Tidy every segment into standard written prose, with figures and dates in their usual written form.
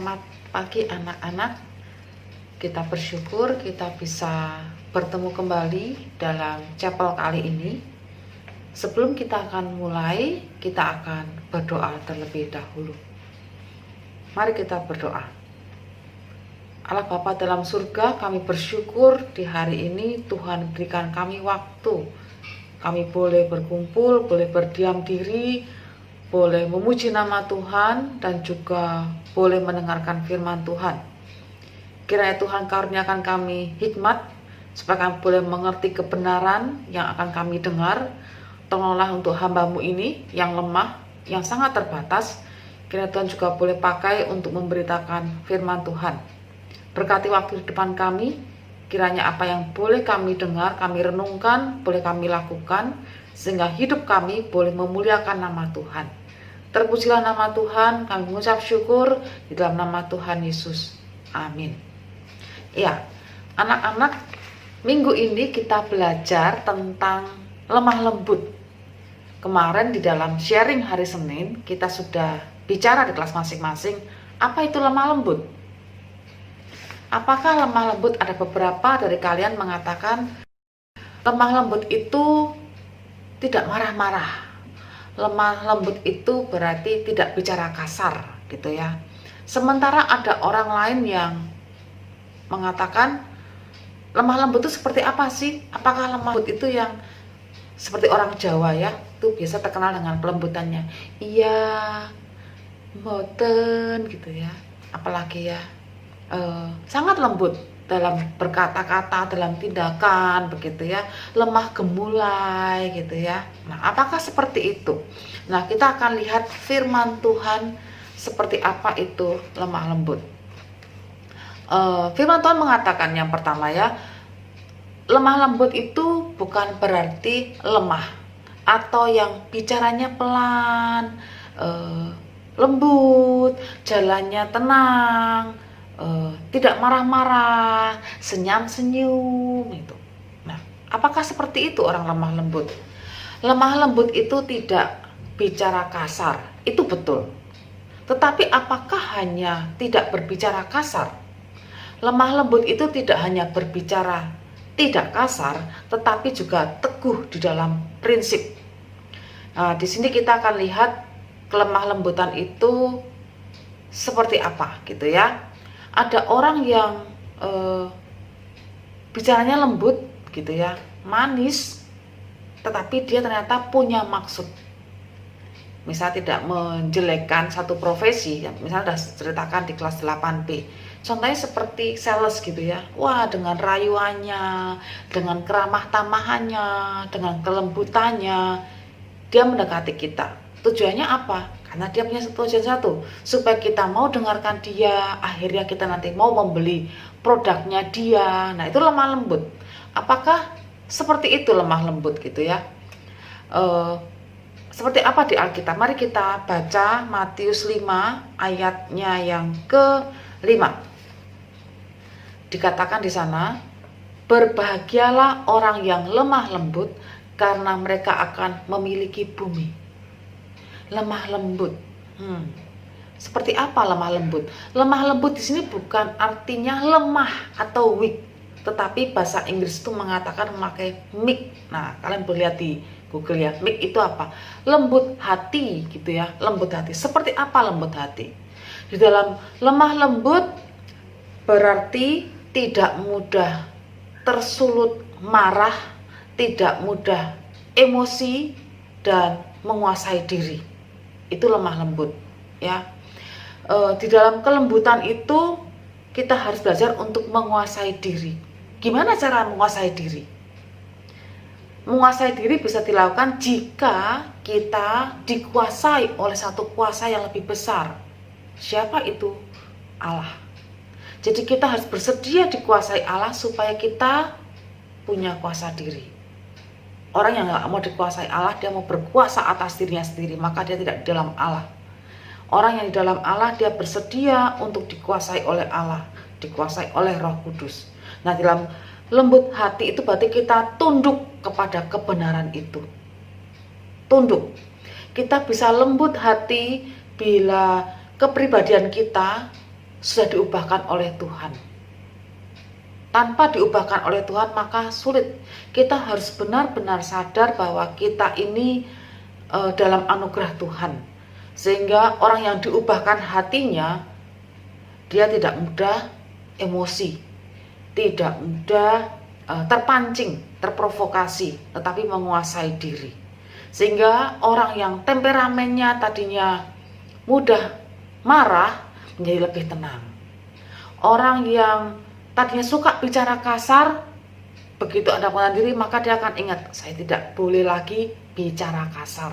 Selamat pagi anak-anak. Kita bersyukur kita bisa bertemu kembali dalam chapel kali ini. Sebelum kita akan mulai, kita akan berdoa terlebih dahulu. Mari kita berdoa. Allah Bapa dalam surga, kami bersyukur di hari ini Tuhan berikan kami waktu. Kami boleh berkumpul, boleh berdiam diri, boleh memuji nama Tuhan, dan juga boleh mendengarkan firman Tuhan. Kiranya Tuhan karuniakan kami hikmat, supaya kami boleh mengerti kebenaran yang akan kami dengar. Tolonglah untuk hamba-Mu ini yang lemah, yang sangat terbatas. Kiranya Tuhan juga boleh pakai untuk memberitakan firman Tuhan. Berkati waktu di depan kami, kiranya apa yang boleh kami dengar, kami renungkan, boleh kami lakukan, sehingga hidup kami boleh memuliakan nama Tuhan. Terpujilah nama Tuhan, kami mengucap syukur di dalam nama Tuhan Yesus. Amin. Ya, anak-anak, minggu ini kita belajar tentang lemah lembut. Kemarin di dalam sharing hari Senin, kita sudah bicara di kelas masing-masing, apa itu lemah lembut? Apakah lemah lembut? Ada beberapa dari kalian mengatakan lemah lembut itu tidak marah-marah. Lemah lembut itu berarti tidak bicara kasar gitu ya. Sementara ada orang lain yang mengatakan lemah lembut itu seperti apa sih? Apakah lemah lembut itu yang seperti orang Jawa ya, itu biasa terkenal dengan kelembutannya. Iya, mboten gitu ya. Apalagi ya, sangat lembut dalam berkata-kata, dalam tindakan begitu ya, lemah gemulai gitu ya. Nah, apakah seperti itu? Nah, kita akan lihat firman Tuhan seperti apa itu lemah lembut. Firman Tuhan mengatakan yang pertama ya, lemah lembut itu bukan berarti lemah atau yang bicaranya pelan, lembut, jalannya tenang, tidak marah-marah, senyum-senyum itu. Nah, apakah seperti itu orang lemah lembut? Lemah lembut itu tidak bicara kasar, itu betul. Tetapi apakah hanya tidak berbicara kasar? Lemah lembut itu tidak hanya berbicara tidak kasar, tetapi juga teguh di dalam prinsip. Nah, di sini kita akan lihat kelemah lembutan itu seperti apa gitu ya. Ada orang yang bicaranya lembut gitu ya, manis, tetapi dia ternyata punya maksud. Misal tidak menjelekkan satu profesi, ya, misalnya sudah ceritakan di kelas 8B. Contohnya seperti sales gitu ya. Wah, dengan rayuannya, dengan keramah tamahannya, dengan kelembutannya, dia mendekati kita. Tujuannya apa? Karena dia punya tujuan satu, supaya kita mau dengarkan dia, akhirnya kita nanti mau membeli produknya dia. Nah, itu lemah lembut. Apakah seperti itu lemah lembut gitu ya? Seperti apa di Alkitab? Mari kita baca Matius 5 ayatnya yang ke-5. Dikatakan di sana, berbahagialah orang yang lemah lembut, karena mereka akan memiliki bumi. Lemah lembut. Seperti apa lemah lembut? Lemah lembut di sini bukan artinya lemah atau weak, tetapi bahasa Inggris itu mengatakan memakai meek. Nah, kalian boleh lihat di Google ya, meek itu apa? Lembut hati gitu ya, lembut hati. Seperti apa lembut hati? Di dalam lemah lembut berarti tidak mudah tersulut marah, tidak mudah emosi, dan menguasai diri. Itu lemah lembut ya. Di dalam kelembutan itu kita harus belajar untuk menguasai diri. Gimana cara menguasai diri? Menguasai diri bisa dilakukan jika kita dikuasai oleh satu kuasa yang lebih besar. Siapa itu? Allah. Jadi kita harus bersedia dikuasai Allah supaya kita punya kuasa diri. Orang yang nggak mau dikuasai Allah, dia mau berkuasa atas dirinya sendiri, maka dia tidak di dalam Allah. Orang yang di dalam Allah, dia bersedia untuk dikuasai oleh Allah, dikuasai oleh Roh Kudus. Nah, dalam lembut hati itu berarti kita tunduk kepada kebenaran itu. Tunduk. Kita bisa lembut hati bila kepribadian kita sudah diubahkan oleh Tuhan. Tanpa diubahkan oleh Tuhan maka sulit. Kita harus benar-benar sadar bahwa kita ini dalam anugerah Tuhan. Sehingga orang yang diubahkan hatinya, dia tidak mudah emosi, tidak mudah terpancing, terprovokasi, tetapi menguasai diri. Sehingga orang yang temperamennya tadinya mudah marah menjadi lebih tenang. Orang yang tadinya suka bicara kasar, begitu ada pengendalian diri maka dia akan ingat, saya tidak boleh lagi bicara kasar.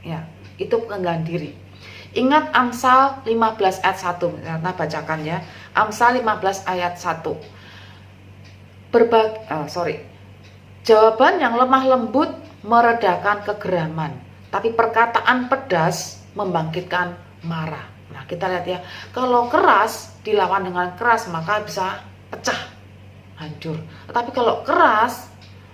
Ya, itu pengendalian diri. Ingat Amsal 15 ayat 1, karena bacakan ya. Amsal 15 ayat 1. Jawaban yang lemah lembut meredakan kegeraman, tapi perkataan pedas membangkitkan marah. Nah, kita lihat ya, kalau keras dilawan dengan keras maka bisa pecah, hancur. Tetapi kalau keras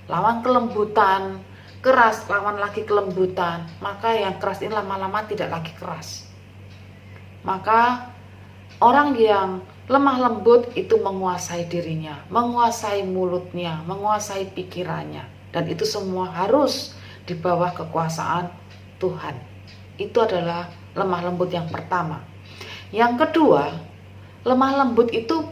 lawan kelembutan, keras lawan lagi kelembutan, maka yang keras ini lama-lama tidak lagi keras. Maka orang yang lemah lembut itu menguasai dirinya, menguasai mulutnya, menguasai pikirannya, dan itu semua harus di bawah kekuasaan Tuhan. Itu adalah lemah lembut yang pertama. Yang kedua, lemah lembut itu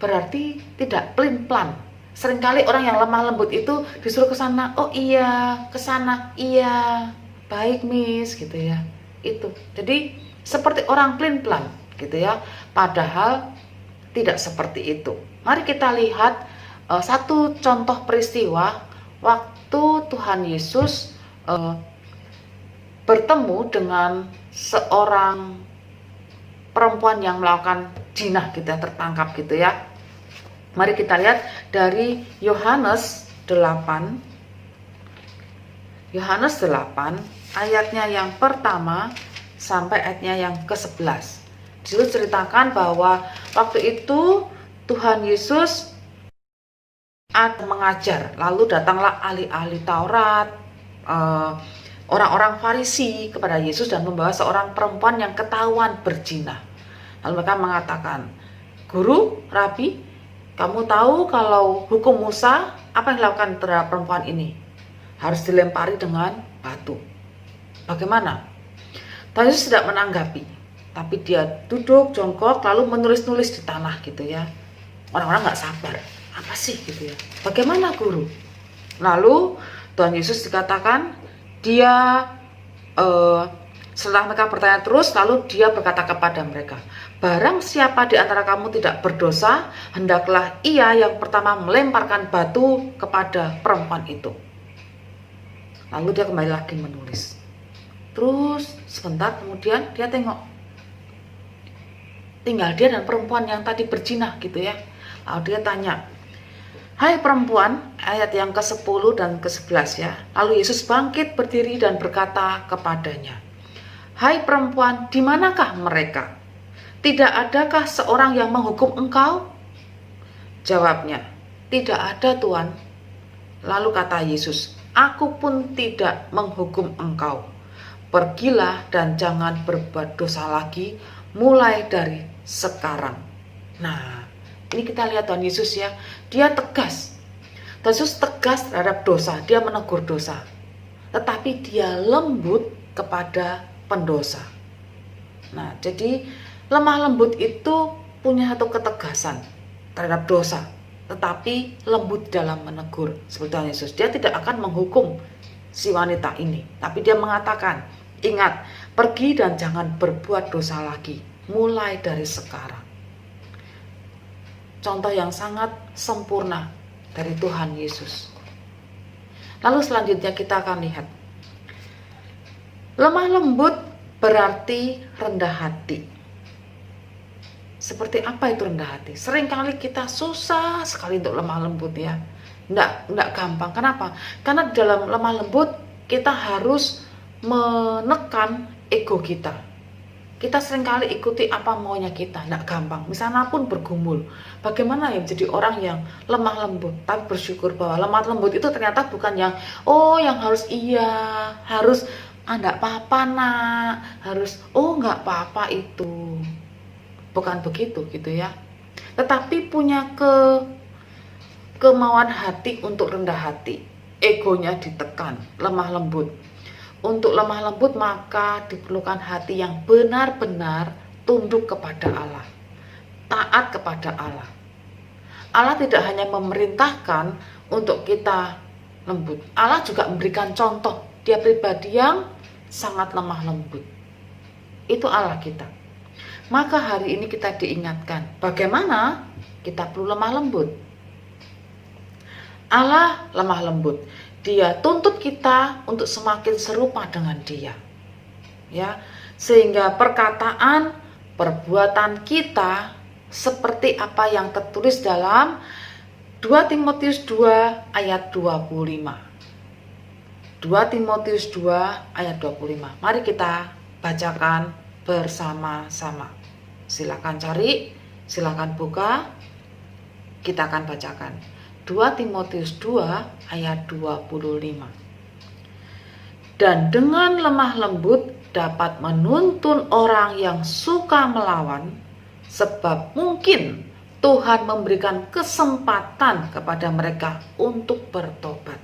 berarti tidak pelin-pelan. Seringkali orang yang lemah lembut itu disuruh ke sana, oh iya, ke sana, iya, baik miss, gitu ya. Itu. Jadi seperti orang pelin-pelan, gitu ya. Padahal tidak seperti itu. Mari kita lihat satu contoh peristiwa waktu Tuhan Yesus bertemu dengan seorang perempuan yang melakukan zina, gitu ya, tertangkap gitu ya. Mari kita lihat dari Yohanes 8. Yohanes 8 ayatnya yang pertama sampai ayatnya yang ke-11. Disitu ceritakan bahwa waktu itu Tuhan Yesus mengajar, lalu datanglah ahli-ahli Taurat, orang-orang Farisi kepada Yesus dan membawa seorang perempuan yang ketahuan berzina. Lalu mereka mengatakan, Guru, Rabi, kamu tahu kalau hukum Musa apa yang dilakukan terhadap perempuan ini? Harus dilempari dengan batu. Bagaimana? Tuhan Yesus tidak menanggapi, tapi dia duduk jongkok lalu menulis-nulis di tanah gitu ya. Orang-orang nggak sabar, apa sih gitu ya? Bagaimana Guru? Lalu Tuhan Yesus dikatakan dia setelah mereka bertanya terus, lalu dia berkata kepada mereka, barang siapa di antara kamu tidak berdosa, hendaklah ia yang pertama melemparkan batu kepada perempuan itu. Lalu dia kembali lagi menulis. Terus sebentar kemudian dia tengok, tinggal dia dan perempuan yang tadi berzina gitu ya. Lalu dia tanya, hai perempuan, ayat yang ke-10 dan ke-11 ya. Lalu Yesus bangkit berdiri dan berkata kepadanya, hai perempuan, di manakah mereka? Tidak adakah seorang yang menghukum engkau? Jawabnya, tidak ada Tuhan. Lalu kata Yesus, aku pun tidak menghukum engkau. Pergilah dan jangan berbuat dosa lagi mulai dari sekarang. Nah, ini kita lihat Tuhan Yesus ya, dia tegas. Tuhan Yesus tegas terhadap dosa, dia menegur dosa. Tetapi dia lembut kepada pendosa. Nah, jadi lemah lembut itu punya satu ketegasan terhadap dosa, tetapi lembut dalam menegur. Seperti Tuhan Yesus, dia tidak akan menghukum si wanita ini, tapi dia mengatakan, ingat, pergi dan jangan berbuat dosa lagi, mulai dari sekarang. Contoh yang sangat sempurna dari Tuhan Yesus. Lalu selanjutnya kita akan lihat, lemah lembut berarti rendah hati. Seperti apa itu rendah hati? Seringkali kita susah sekali untuk lemah lembut ya. Nggak gampang. Kenapa? Karena dalam lemah lembut kita harus menekan ego kita. Kita seringkali ikuti apa maunya kita, nggak gampang. Misalnya pun bergumul. Bagaimana ya menjadi orang yang lemah lembut? Tapi bersyukur bahwa lemah lembut itu ternyata bukan yang, oh yang harus iya, harus enggak apa-apa nak, harus oh enggak apa-apa itu. bukan begitu gitu ya. Tetapi punya kemauan hati untuk rendah hati, egonya ditekan, lemah lembut. Untuk lemah lembut maka diperlukan hati yang benar-benar tunduk kepada Allah, taat kepada Allah. Allah tidak hanya memerintahkan untuk kita lembut, Allah juga memberikan contoh. Dia pribadi yang sangat lemah lembut. Itu Allah kita. Maka hari ini kita diingatkan bagaimana kita perlu lemah lembut. Allah lemah lembut. Dia tuntut kita untuk semakin serupa dengan Dia. Ya, sehingga perkataan, perbuatan kita seperti apa yang tertulis dalam 2 Timotius 2 ayat 25. 2 Timotius 2 ayat 25. Mari kita bacakan bersama-sama. Silakan cari, silakan buka. Kita akan bacakan. 2 Timotius 2 ayat 25. Dan dengan lemah lembut dapat menuntun orang yang suka melawan, sebab mungkin Tuhan memberikan kesempatan kepada mereka untuk bertobat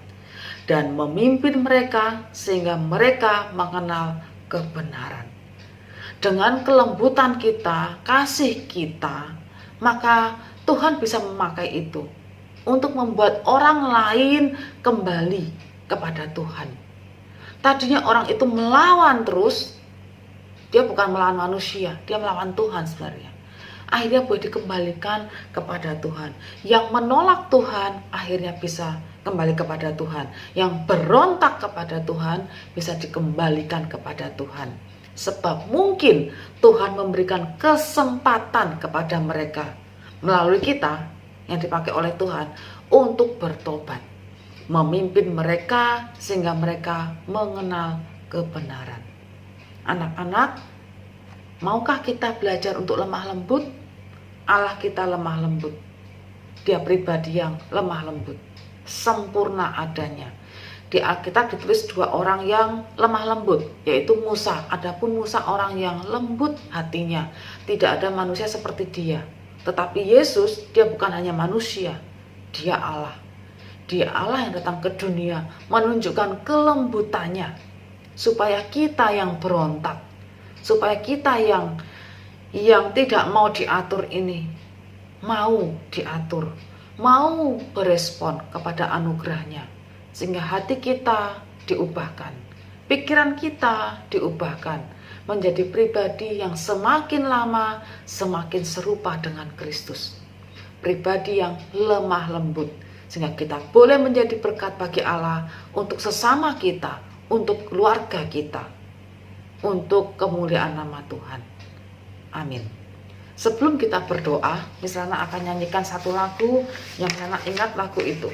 dan memimpin mereka sehingga mereka mengenal kebenaran. Dengan kelembutan kita, kasih kita, maka Tuhan bisa memakai itu untuk membuat orang lain kembali kepada Tuhan. Tadinya orang itu melawan terus, dia bukan melawan manusia, dia melawan Tuhan sebenarnya. Akhirnya boleh dikembalikan kepada Tuhan. Yang menolak Tuhan akhirnya bisa kembali kepada Tuhan. Yang berontak kepada Tuhan bisa dikembalikan kepada Tuhan. Sebab mungkin Tuhan memberikan kesempatan kepada mereka melalui kita yang dipakai oleh Tuhan untuk bertobat, memimpin mereka sehingga mereka mengenal kebenaran. Anak-anak, maukah kita belajar untuk lemah lembut? Allah kita lemah lembut. Dia pribadi yang lemah lembut, sempurna adanya. Di Alkitab ditulis 2 orang yang lemah lembut, yaitu Musa. Adapun Musa orang yang lembut hatinya. Tidak ada manusia seperti dia. Tetapi Yesus, dia bukan hanya manusia, dia Allah. Dia Allah yang datang ke dunia menunjukkan kelembutannya supaya kita yang berontak, supaya kita yang tidak mau diatur ini mau diatur, mau berespon kepada anugerahnya, sehingga hati kita diubahkan, pikiran kita diubahkan menjadi pribadi yang semakin lama semakin serupa dengan Kristus. Pribadi yang lemah lembut, sehingga kita boleh menjadi berkat bagi Allah untuk sesama kita, untuk keluarga kita, untuk kemuliaan nama Tuhan. Amin. Sebelum kita berdoa, misalnya akan nyanyikan satu lagu yang Nana ingat lagu itu.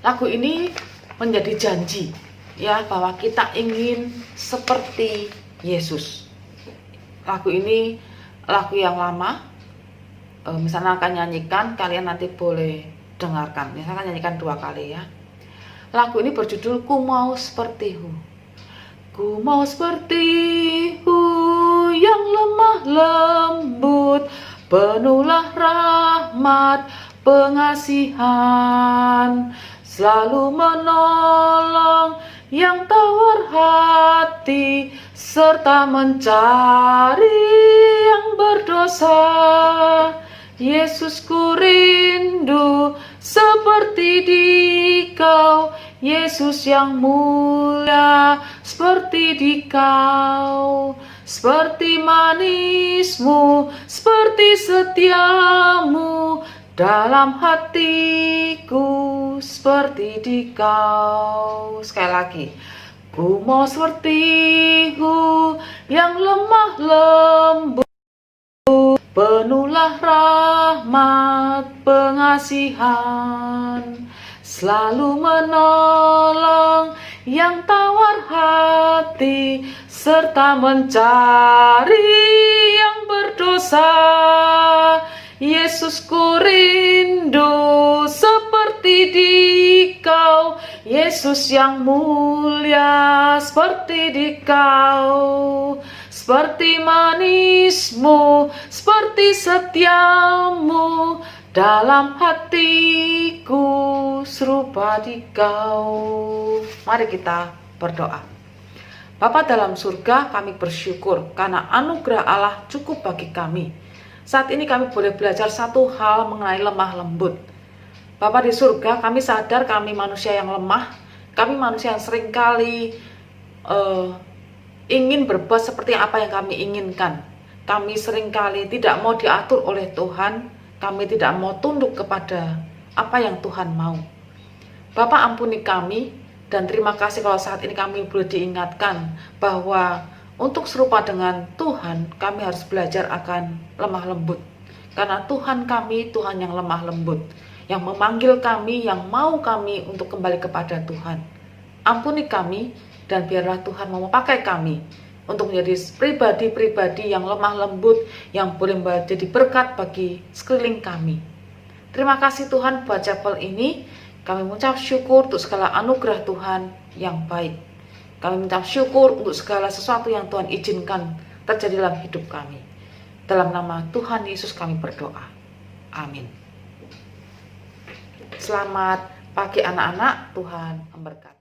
Lagu ini menjadi janji ya bahwa kita ingin seperti Yesus. Lagu ini lagu yang lama. Misalnya akan nyanyikan, kalian nanti boleh dengarkan. Misalnya nyanyikan 2 kali ya. Lagu ini berjudul Ku Mau Seperti-Hu. Ku mau seperti-Hu yang lemah lembut, penuhlah rahmat, pengasihan, selalu menolong yang tawar hati, serta mencari yang berdosa. Yesus, ku rindu seperti Dikau, Yesus yang mulia seperti Dikau, seperti manismu, seperti setiamu dalam hatiku, seperti Dikau. Sekali lagi. Ku mau seperti-Hu yang lemah lembut, penuhlah rahmat, pengasihan, selalu menolong yang tawar hati, serta mencari yang berdosa. Yesus, ku rindu seperti Dikau, Yesus yang mulia seperti Dikau, seperti manismu, seperti setiamu dalam hatiku, serupa di kau. Mari kita berdoa. Bapa dalam surga, kami bersyukur karena anugerah Allah cukup bagi kami. Saat ini kami boleh belajar satu hal mengenai lemah lembut. Bapa di surga, kami sadar kami manusia yang lemah, kami manusia yang seringkali ingin berbuat seperti apa yang kami inginkan. Kami seringkali tidak mau diatur oleh Tuhan, kami tidak mau tunduk kepada apa yang Tuhan mau. Bapak ampuni kami, dan terima kasih kalau saat ini kami boleh diingatkan bahwa untuk serupa dengan Tuhan, kami harus belajar akan lemah lembut. Karena Tuhan kami, Tuhan yang lemah lembut, yang memanggil kami, yang mau kami untuk kembali kepada Tuhan. Ampuni kami, dan biarlah Tuhan mau memakai kami untuk menjadi pribadi-pribadi yang lemah lembut, yang boleh menjadi berkat bagi sekeliling kami. Terima kasih Tuhan buat chapel ini. Kami mengucap syukur untuk segala anugerah Tuhan yang baik. Kami mengucap syukur untuk segala sesuatu yang Tuhan izinkan terjadi dalam hidup kami. Dalam nama Tuhan Yesus kami berdoa. Amin. Selamat pagi anak-anak, Tuhan memberkati.